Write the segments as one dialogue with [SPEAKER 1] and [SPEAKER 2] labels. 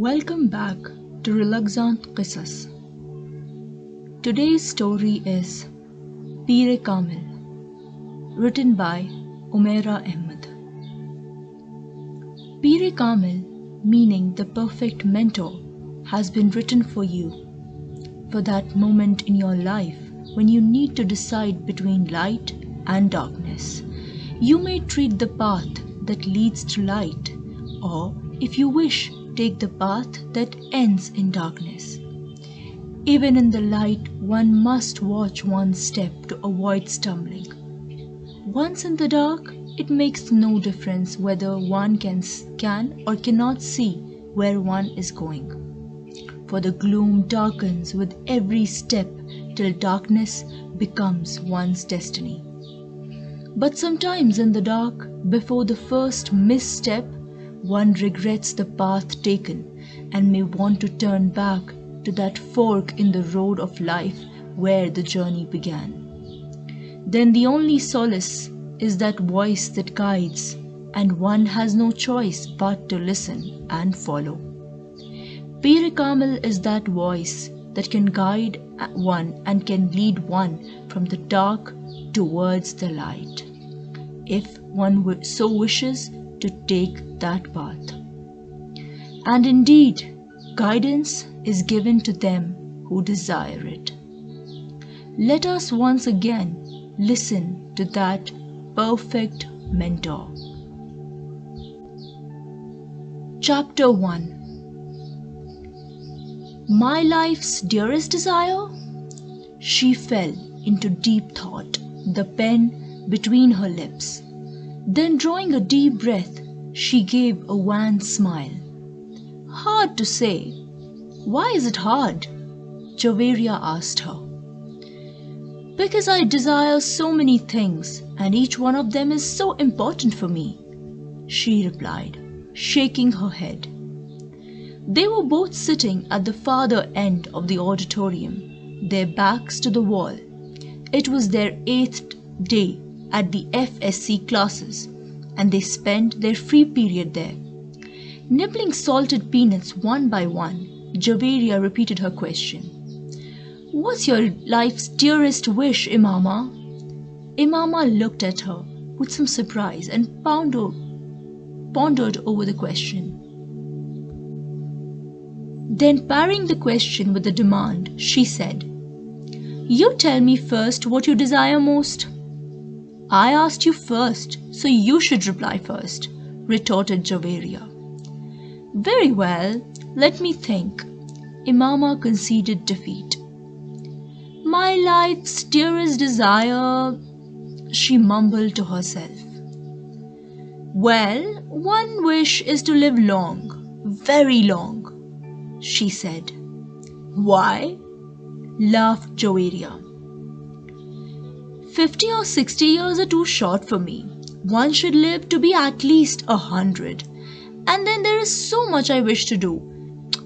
[SPEAKER 1] Welcome back to Relaxant Qisas. Today's story is Kamil, written by Umera Ahmed. Kamil, meaning the perfect mentor, has been written for you, for that moment in your life when you need to decide between light and darkness. You may treat the path that leads to light, or if you wish, take the path that ends in darkness. Even in the light, one must watch one's step to avoid stumbling. Once in the dark, it makes no difference whether one can or cannot see where one is going. For the gloom darkens with every step till darkness becomes one's destiny. But sometimes in the dark, before the first misstep, one regrets the path taken and may want to turn back to that fork in the road of life where the journey began. Then the only solace is that voice that guides, and one has no choice but to listen and follow. Kamil is that voice that can guide one and can lead one from the dark towards the light, if one so wishes to take that path. And indeed, guidance is given to them who desire it. Let us once again listen to that perfect mentor. Chapter 1. My life's dearest desire? She fell into deep thought, the pen between her lips. Then drawing a deep breath, she gave a wan smile. Hard to say. Why is it hard? Javeria asked her. Because I desire so many things, and each one of them is so important for me, she replied, shaking her head. They were both sitting at the farther end of the auditorium, their backs to the wall. It was their 8th day at the FSC classes, and they spent their free period there. Nibbling salted peanuts one by one, Javeria repeated her question. What's your life's dearest wish, Imaama? Imaama looked at her with some surprise and pondered over the question. Then parrying the question with a demand, she said, You tell me first what you desire most. I asked you first, so you should reply first, retorted Javeria. Very well, let me think. Imaama conceded defeat. My life's dearest desire, she mumbled to herself. Well, one wish is to live long, very long, she said. Why? Laughed Javeria. 50 or 60 years are too short for me. One should live to be at least 100. And then there is so much I wish to do.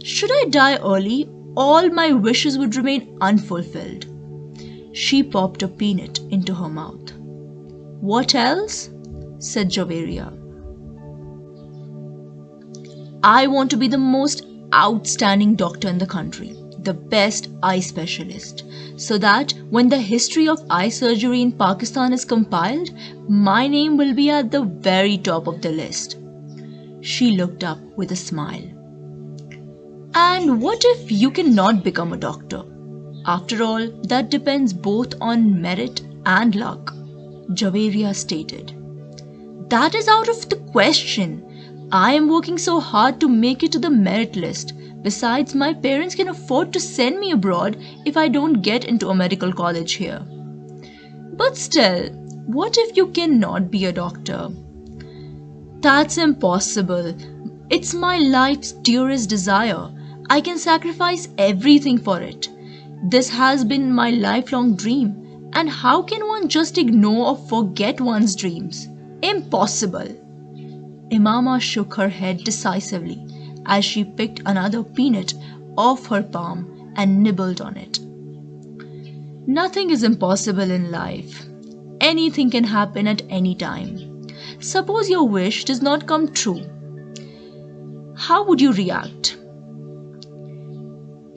[SPEAKER 1] Should I die early, all my wishes would remain unfulfilled. She popped a peanut into her mouth. What else? Said Javeria. I want to be the most outstanding doctor in the country, the best eye specialist, so that when the history of eye surgery in Pakistan is compiled, my name will be at the very top of the list. She looked up with a smile. And what if you cannot become a doctor? After all, that depends both on merit and luck, Javeria stated. That is out of the question. I am working so hard to make it to the merit list. Besides, my parents can afford to send me abroad if I don't get into a medical college here. But still, what if you cannot be a doctor? That's impossible. It's my life's dearest desire. I can sacrifice everything for it. This has been my lifelong dream. And how can one just ignore or forget one's dreams? Impossible. Imaama shook her head decisively as she picked another peanut off her palm and nibbled on it. Nothing is impossible in life. Anything can happen at any time. Suppose your wish does not come true. How would you react?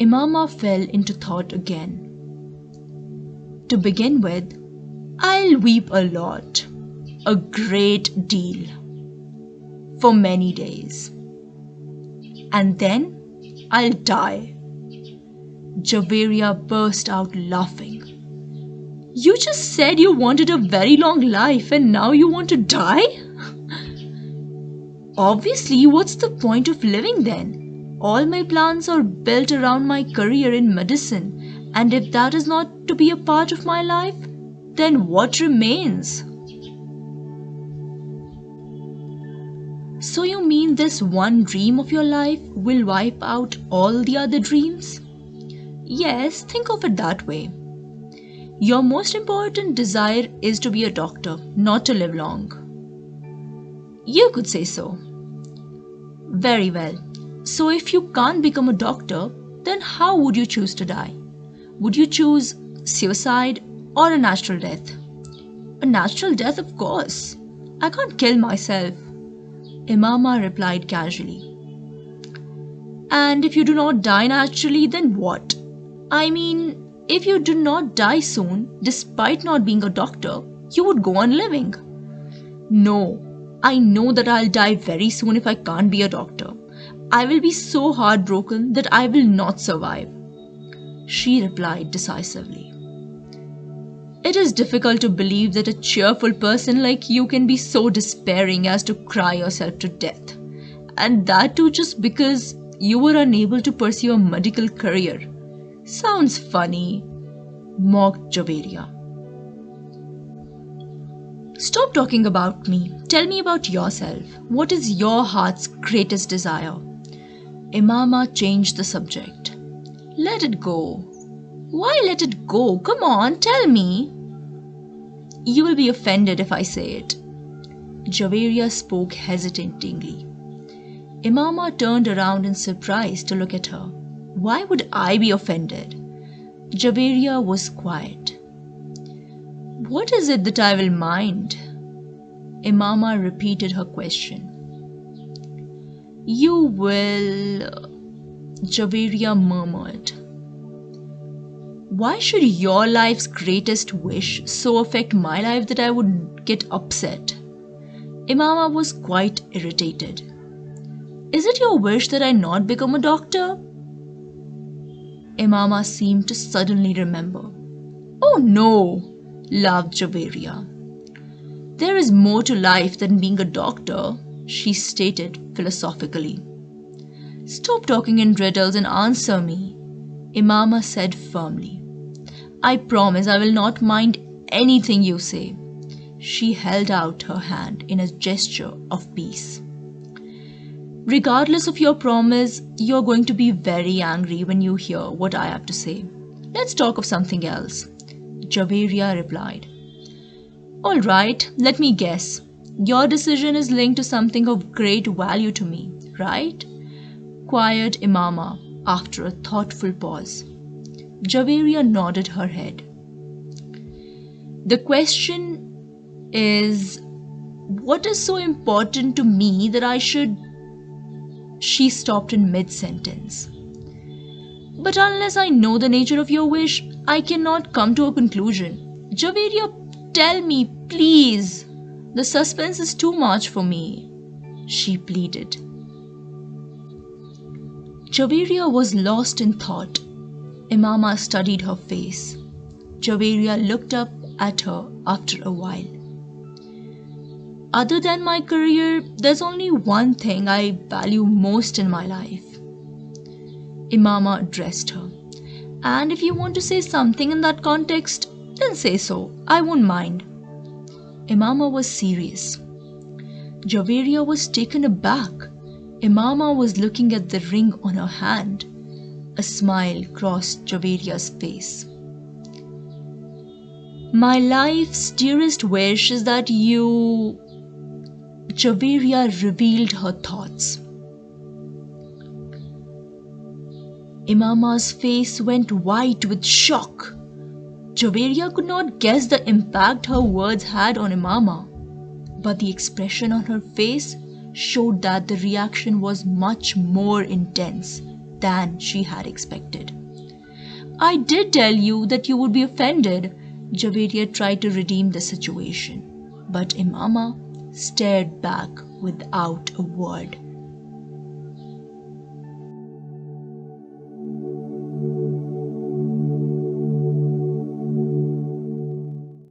[SPEAKER 1] Imaama fell into thought again. To begin with, I'll weep a lot, a great deal, for many days. And then I'll die. Javeria burst out laughing. You just said you wanted a very long life and now you want to die? Obviously, what's the point of living then? All my plans are built around my career in medicine, and if that is not to be a part of my life, then what remains? So you mean this one dream of your life will wipe out all the other dreams? Yes, think of it that way. Your most important desire is to be a doctor, not to live long. You could say so. Very well. So if you can't become a doctor, then how would you choose to die? Would you choose suicide or a natural death? A natural death, of course. I can't kill myself. Imaama replied casually. And if you do not die naturally, then what? I mean, if you do not die soon, despite not being a doctor, you would go on living. No, I know that I'll die very soon if I can't be a doctor. I will be so heartbroken that I will not survive, she replied decisively. It is difficult to believe that a cheerful person like you can be so despairing as to cry yourself to death. And that too just because you were unable to pursue a medical career. Sounds funny, mocked Javeria. Stop talking about me. Tell me about yourself. What is your heart's greatest desire? Imaama changed the subject. Let it go. Why let it go? Come on, tell me. You will be offended if I say it. Javeria spoke hesitatingly. Imaama turned around in surprise to look at her. Why would I be offended? Javeria was quiet. What is it that I will mind? Imaama repeated her question. You will... Javeria murmured. Why should your life's greatest wish so affect my life that I would get upset? Imaama was quite irritated. Is it your wish that I not become a doctor? Imaama seemed to suddenly remember. Oh no, laughed Javeria. There is more to life than being a doctor, she stated philosophically. Stop talking in riddles and answer me, Imaama said firmly. I promise I will not mind anything you say. She held out her hand in a gesture of peace. Regardless of your promise, you're going to be very angry when you hear what I have to say. Let's talk of something else, Javeria replied. All right, let me guess. Your decision is linked to something of great value to me, right? Queried Imaama after a thoughtful pause. Javeria nodded her head. The question is, what is so important to me that I should... She stopped in mid-sentence. But unless I know the nature of your wish, I cannot come to a conclusion. Javeria, tell me, please. The suspense is too much for me, she pleaded. Javeria was lost in thought. Imaama studied her face. Javeria looked up at her after a while. Other than my career, there's only one thing I value most in my life. Imaama addressed her. And if you want to say something in that context, then say so. I won't mind. Imaama was serious. Javeria was taken aback. Imaama was looking at the ring on her hand. A smile crossed Javeria's face. My life's dearest wish is that you... Javeria revealed her thoughts. Imaama's face went white with shock. Javeria could not guess the impact her words had on Imaama, but the expression on her face showed that the reaction was much more intense than she had expected. "I did tell you that you would be offended." Javeria tried to redeem the situation, but Imaama stared back without a word.